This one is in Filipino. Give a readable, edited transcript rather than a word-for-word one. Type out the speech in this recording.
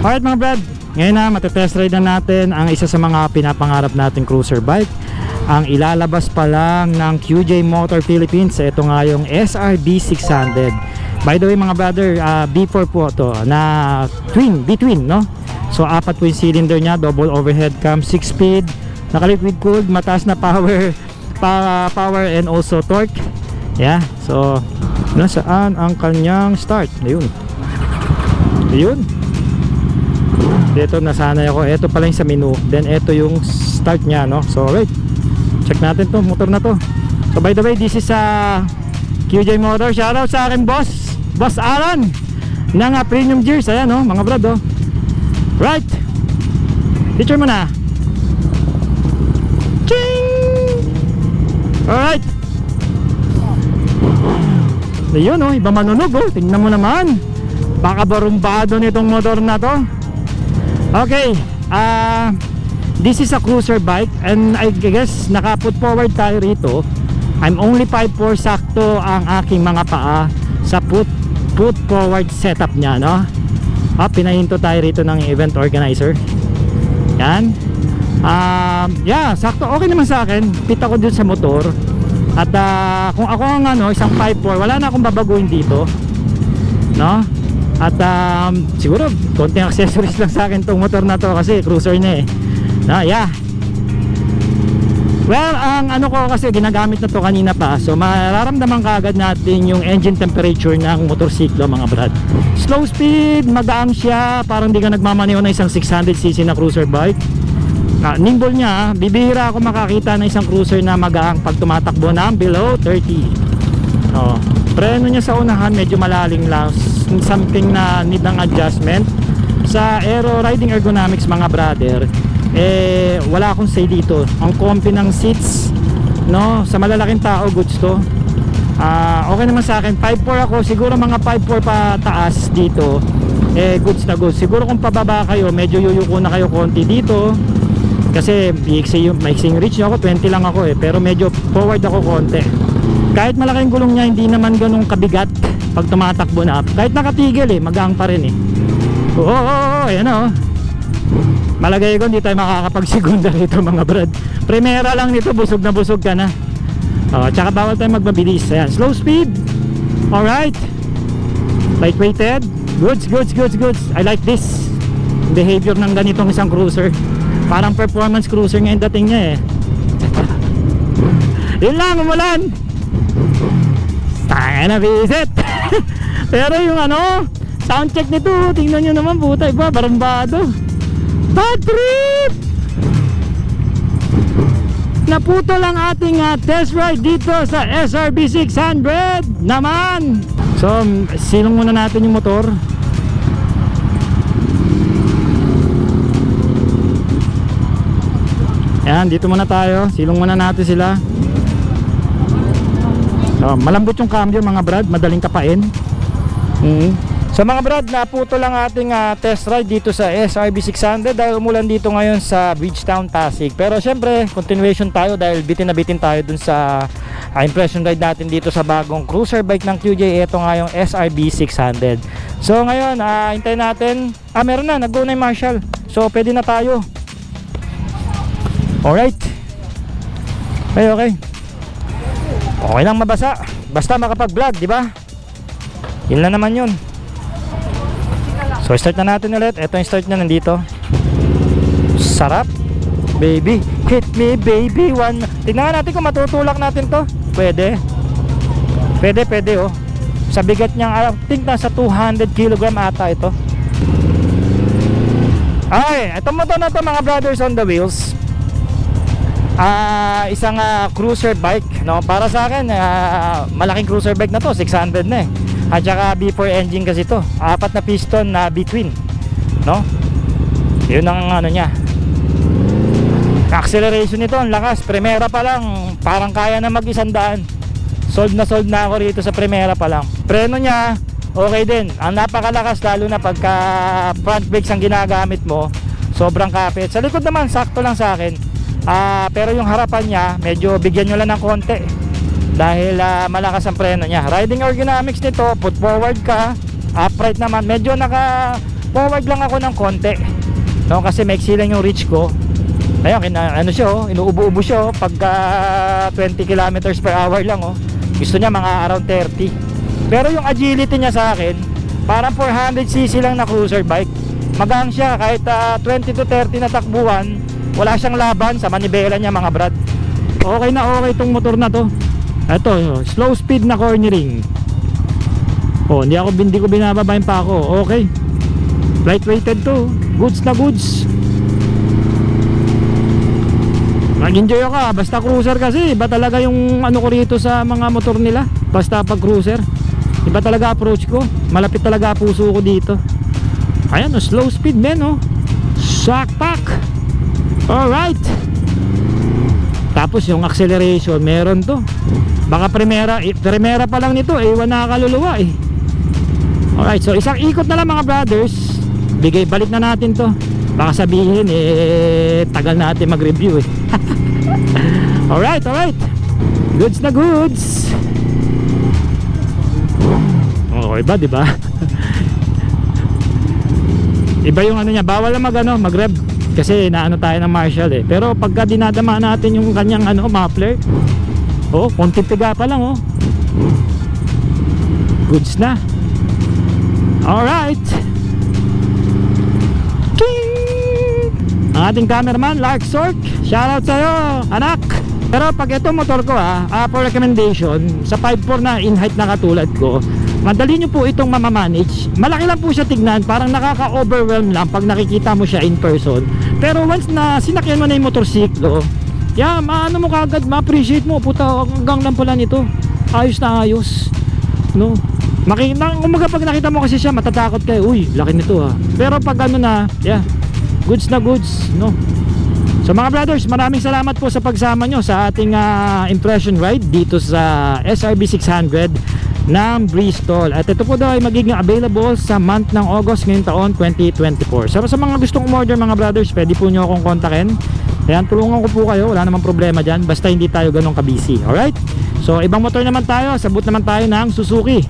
Alright mga brad, ngayon na matetest ride na natin ang isa sa mga pinapangarap nating cruiser bike. Ang ilalabas pa lang ng QJ Motor Philippines. Ito nga yung SRB 600. By the way mga brother, B4 po to na B-twin, no? So 4 po yung cylinder nya, double overhead cam, 6 speed, naka liquid cooled, mataas na power and also torque. Yeah, so nasaan ang kanyang start? Ayun. Dito nasanay ako. Ito pala yung sa menu. Then ito yung start nya, no? So wait, check natin to motor na to. So by the way, this is QJ Motor. Shoutout sa akin Boss Alan ng Premium Gears. Ayan, no mga brad, oh. Right, picture mo na. Ching! Alright. Ayun, oh, iba manunog, oh. Tingnan mo naman. Baka barumbado nitong motor na to. Okay, this is a cruiser bike and I guess naka-put forward tayo rito. I'm only 5'4", sakto ang aking mga paa sa put forward setup nya, no? Pinahinto tayo rito ng event organizer. Yan. Yeah, sakto, okay naman sa akin. Fit ako dun sa motor. At kung ako ang isang 5'4", wala na akong babaguhin dito, no? At siguro konting accessories lang sa akin tong motor na to kasi cruiser na eh. Yeah. Well, ang ko kasi ginagamit na to kanina pa. So mararamdaman kaagad natin yung engine temperature ng motorsiklo mga brad. Slow speed, magaan siya, parang di ka nagmamaneho na isang 600cc na cruiser bike. Nimble niya, bibihira ako makakita ng isang cruiser na magaang pag tumatakbo ng below 30. Preno niya sa unahan medyo malalim lang, something na need ng adjustment. Sa aero riding ergonomics mga brother, wala akong say dito. Ang comfy ng seats, no, sa malalaking tao goods to. Okay naman sa akin. 5'4" ako, siguro mga 5'4" pa taas dito, goods na goods. Siguro kung pababa kayo, medyo yuyuko na kayo konti dito kasi maiksing reach nyo ako, 20 lang ako pero medyo forward ako konti. Kahit malaking gulong niya, hindi naman ganun kabigat pag tumatakbo na. Kahit nakatigil magaang pa rin ayan o. Malagay ko hindi tayo makakapagsigunda nito mga brad. Primera lang nito, busog na busog ka na. Tsaka bawal tayo magmabilis. Ayan, slow speed. Alright. Lightweighted. Goods. I like this behavior ng ganitong isang cruiser. Parang performance cruiser ngayon dating niya Yun lang, umulan. Tayo na visit. Pero yung sound check nito, tingnan nyo naman, puta, iba, barambado. Bad trip! Naputo lang ating test ride dito sa SRB 600 naman. So, silong muna natin yung motor. Yan, dito muna tayo. Silong muna natin sila. Malambot yung cambio mga brad, madaling kapain. So mga brad, naputo lang ating test ride dito sa SRB 600 dahil umulan dito ngayon sa Bridgetown, Pasig. Pero syempre, continuation tayo dahil bitin na bitin tayo dun sa impression ride natin dito sa bagong cruiser bike ng QJ. Ito nga yung SRB 600. So ngayon, hintayin natin. Meron na, nag-go na yung Marshall. So pwede na tayo. Alright. Okay. Okay lang mabasa, basta makapag-vlog, di ba? Yun lang naman yun. So start na natin ulit. Ito yung start niya, nandito. Sarap. Baby, hit me baby one. Tingnan natin kung matutulak natin to. Pwede oh. Sa bigat niyang, I think nasa 200 kg ata ito. Okay, itong motor na to mga brothers on the wheels, isang cruiser bike, no? Para sa akin, malaking cruiser bike na to, 600 na At saka B4 engine kasi to, 4 na piston na B-twin, no? Yun ang niya. Acceleration nito, ang lakas. Primera pa lang, parang kaya na mag-100. Sold na ako rito sa primera pa lang. Preno niya, okay din. Ang napakalakas, lalo na pagka front brakes ang ginagamit mo, sobrang kapit. Sa likod naman, sakto lang sa akin. Pero yung harapan niya, medyo bigyan nyo lang ng konti dahil malakas ang preno niya. Riding ergonomics nito, put forward ka, upright naman, medyo forward lang ako ng konti, no, kasi maiksi lang yung reach ko. Ayun, ano siya, oh, inuubo-ubo siya, oh, pagka 20 kilometers per hour lang, oh. Gusto niya mga around 30. Pero yung agility niya sa akin, parang 400cc lang na cruiser bike. Magaan siya kahit 20 to 30 na takbuhan, wala siyang laban sa manibela niya, mga brad. Okay na okay tong motor na to. Ito, slow speed na cornering. Oh, hindi ko binababa yung pa ako. Okay. Lightweighted to. Goods na goods. Nag-enjoy ako, basta cruiser kasi. Iba talaga yung ano ko rito sa mga motor nila. Basta pag cruiser, iba talaga approach ko. Malapit talaga puso ko dito. Ayan, oh, slow speed men, oh. Shock pack. Alright. Tapos yung acceleration, meron to. Baka primera pa lang nito, iwan na kaluluwa eh. Alright, so isang ikot na lang mga brothers. Balik na natin to. Baka sabihin tagal natin mag-review eh. Alright. Goods na goods. Okay ba, diba? Iba yung ano niya, bawal na mag-rev kasi naano tayo ng Marshall eh. Pero pagka dinadama natin yung kanyang muffler, oh, konting piga pa lang, oh. Goods na. Alright. King! Ang ating cameraman, Lark Sork, shoutout sa'yo, anak. Pero pag ito motor ko for recommendation, sa 5.4 na in height na katulad ko, madali nyo po itong mamamanage. Malaki lang po siya tignan, parang nakaka-overwhelm lang pag nakikita mo siya in person. Pero once na sinakyan mo na yung motorsiklo, maano mo kagad, ma-appreciate mo, puta, hanggang lang pala nito. Ayos na ayos, no? Umaga pag nakita mo kasi siya, matatakot kayo, uy, laki nito Pero pag ano na, goods na goods, no? So mga brothers, maraming salamat po sa pagsama nyo sa ating impression ride dito sa SRB 600 ng Bristol. At ito po daw ay magiging available sa month ng August ngayong taon 2024. So sa mga gustong umorder mga brothers, pwede po nyo akong kontakin. Ayan, tulungan ko po kayo, wala namang problema dyan, basta hindi tayo ganun ka-busy. Alright? So ibang motor naman tayo, sabot naman tayo ng Suzuki